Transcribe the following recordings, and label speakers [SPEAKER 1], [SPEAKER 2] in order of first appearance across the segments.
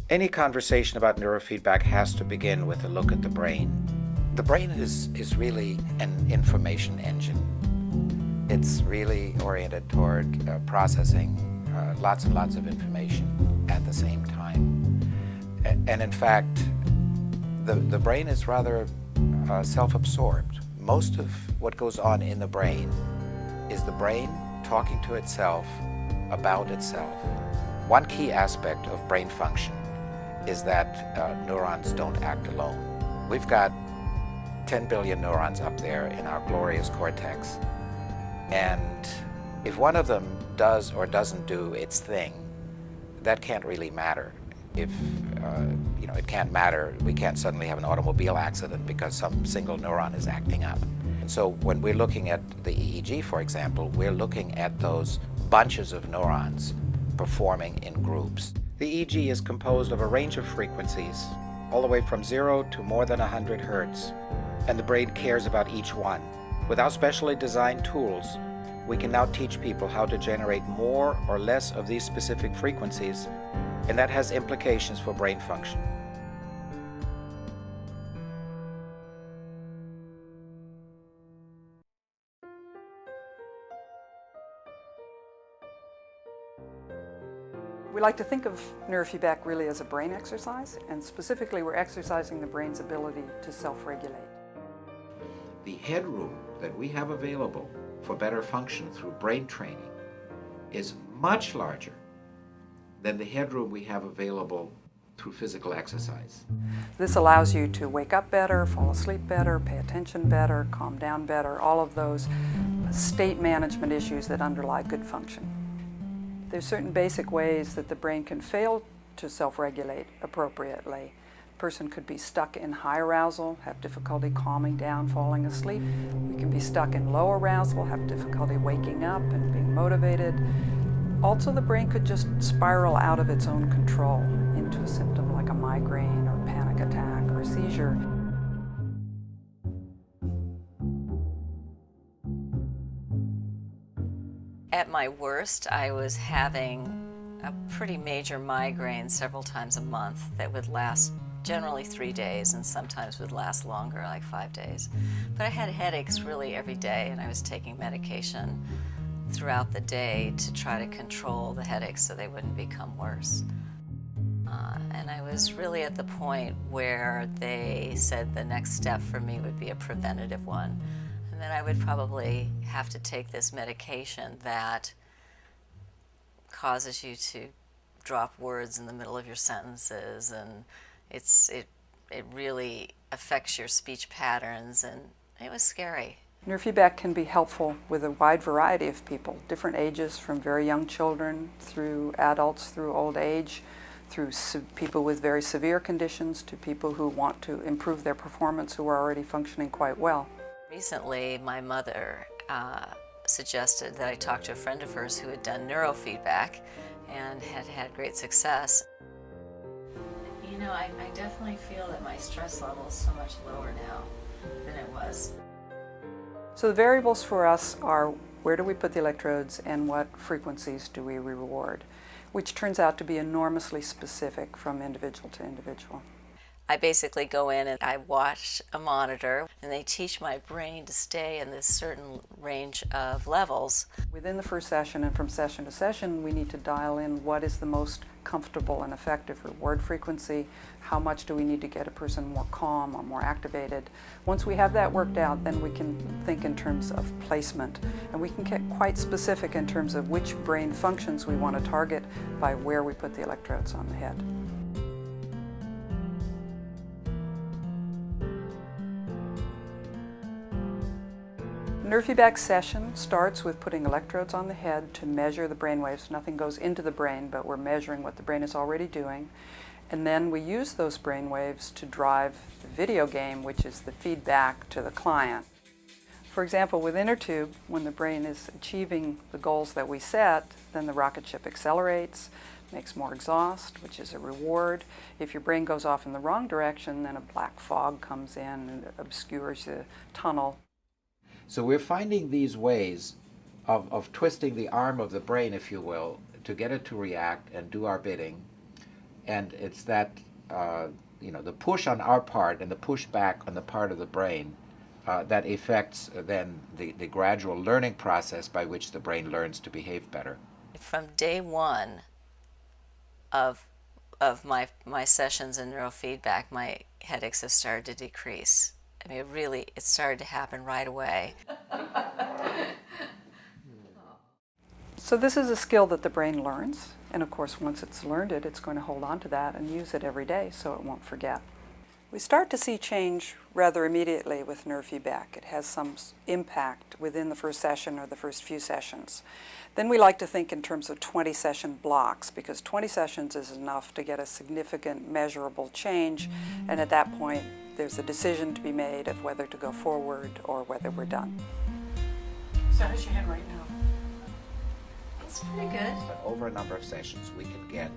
[SPEAKER 1] Any conversation about neurofeedback has to begin with a look at the brain. The brain is really an information engine. It's really oriented toward processing lots and lots of information at the same time. And in fact, the brain is rather self-absorbed. Most of what goes on in the brain is the brain talking to itself about itself. One key aspect of brain function is that neurons don't act alone. We've got 10 billion neurons up there in our glorious cortex. And if one of them does or doesn't do its thing, that can't really matter. If it can't matter, we can't suddenly have an automobile accident because some single neuron is acting up. And so when we're looking at the EEG, for example, we're looking at those bunches of neurons performing in groups. The EEG is composed of a range of frequencies, all the way from 0 to more than 100 hertz, and the brain cares about each one. With our specially designed tools, we can now teach people how to generate more or less of these specific frequencies, and that has implications for brain function.
[SPEAKER 2] We like to think of neurofeedback really as a brain exercise, and specifically we're exercising the brain's ability to self-regulate.
[SPEAKER 1] The headroom that we have available for better function through brain training is much larger than the headroom we have available through physical exercise.
[SPEAKER 2] This allows you to wake up better, fall asleep better, pay attention better, calm down better, all of those state management issues that underlie good function. There's certain basic ways that the brain can fail to self-regulate appropriately. A person could be stuck in high arousal, have difficulty calming down, falling asleep. We can be stuck in low arousal, have difficulty waking up and being motivated. Also, the brain could just spiral out of its own control into a symptom like a migraine or panic attack or seizure.
[SPEAKER 3] At my worst, I was having a pretty major migraine several times a month that would last generally 3 days and sometimes would last longer, like 5 days. But I had headaches really every day, and I was taking medication throughout the day to try to control the headaches so they wouldn't become worse. And I was really at the point where they said the next step for me would be a preventative one. And then I would probably have to take this medication that causes you to drop words in the middle of your sentences, and it really affects your speech patterns, and it was scary.
[SPEAKER 2] Neurofeedback can be helpful with a wide variety of people, different ages, from very young children through adults, through old age, through people with very severe conditions, to people who want to improve their performance who are already functioning quite well.
[SPEAKER 3] Recently, my mother suggested that I talk to a friend of hers who had done neurofeedback and had had great success. You know, I definitely feel that my stress level is so much lower now than it was.
[SPEAKER 2] So the variables for us are where do we put the electrodes and what frequencies do we reward, which turns out to be enormously specific from individual to individual.
[SPEAKER 3] I basically go in and I watch a monitor, and they teach my brain to stay in this certain range of levels.
[SPEAKER 2] Within the first session and from session to session, we need to dial in what is the most comfortable and effective reward frequency, how much do we need to get a person more calm or more activated. Once we have that worked out, then we can think in terms of placement, and we can get quite specific in terms of which brain functions we want to target by where we put the electrodes on the head. Neurofeedback session starts with putting electrodes on the head to measure the brain waves. Nothing goes into the brain, but we're measuring what the brain is already doing. And then we use those brain waves to drive the video game, which is the feedback to the client. For example, with inner tube, when the brain is achieving the goals that we set, then the rocket ship accelerates, makes more exhaust, which is a reward. If your brain goes off in the wrong direction, then a black fog comes in and obscures the tunnel.
[SPEAKER 1] So we're finding these ways of twisting the arm of the brain, if you will, to get it to react and do our bidding. And it's that, the push on our part and the push back on the part of the brain that affects then the gradual learning process by which the brain learns to behave better.
[SPEAKER 3] From day one of my sessions in neurofeedback, my headaches have started to decrease. I mean, it started to happen right away.
[SPEAKER 2] So this is a skill that the brain learns, and of course once it's learned it, it's going to hold on to that and use it every day so it won't forget. We start to see change rather immediately with neurofeedback. It has some impact within the first session or the first few sessions. Then we like to think in terms of 20-session blocks, because 20 sessions is enough to get a significant measurable change, and at that point there's a decision to be made of whether to go forward or whether we're done.
[SPEAKER 4] So how's your head right now?
[SPEAKER 3] It's pretty good.
[SPEAKER 1] But over a number of sessions, we can get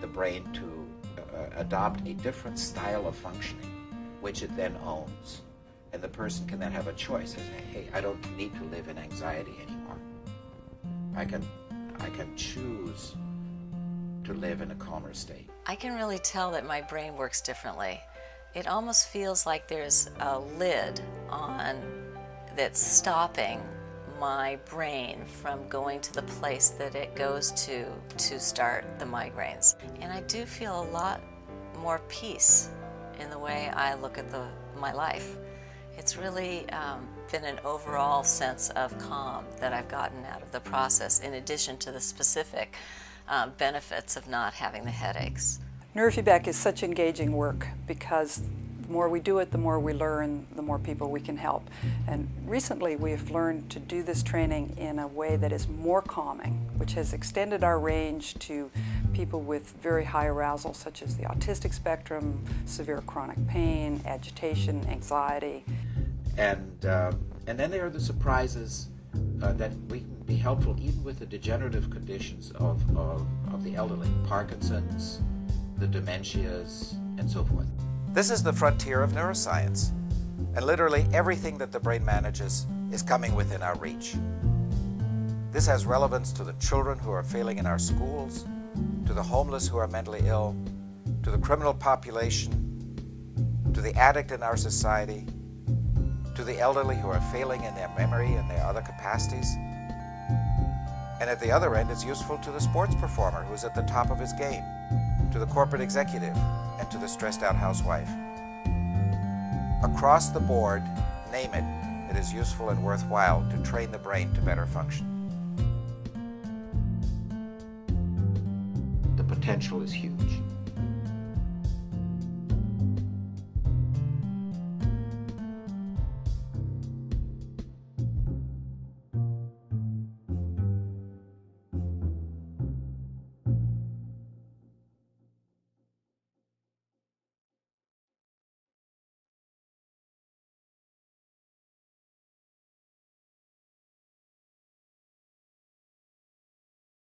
[SPEAKER 1] the brain to adopt a different style of functioning, which it then owns. And the person can then have a choice and say, hey, I don't need to live in anxiety anymore. I can choose to live in a calmer state.
[SPEAKER 3] I can really tell that my brain works differently. It almost feels like there's a lid on that's stopping my brain from going to the place that it goes to start the migraines. And I do feel a lot more peace in the way I look at my life. It's really been an overall sense of calm that I've gotten out of the process, in addition to the specific benefits of not having the headaches.
[SPEAKER 2] Neurofeedback is such engaging work because the more we do it, the more we learn, the more people we can help. And recently we've learned to do this training in a way that is more calming, which has extended our range to people with very high arousal, such as the autistic spectrum, severe chronic pain, agitation, anxiety.
[SPEAKER 1] And then there are the surprises that we can be helpful even with the degenerative conditions of the elderly, Parkinson's, the dementias, and so forth. This is the frontier of neuroscience, and literally everything that the brain manages is coming within our reach. This has relevance to the children who are failing in our schools, to the homeless who are mentally ill, to the criminal population, to the addict in our society, to the elderly who are failing in their memory and their other capacities. And at the other end, it's useful to the sports performer who's at the top of his game, to the corporate executive, and to the stressed-out housewife. Across the board, name it, it is useful and worthwhile to train the brain to better function. The potential is huge.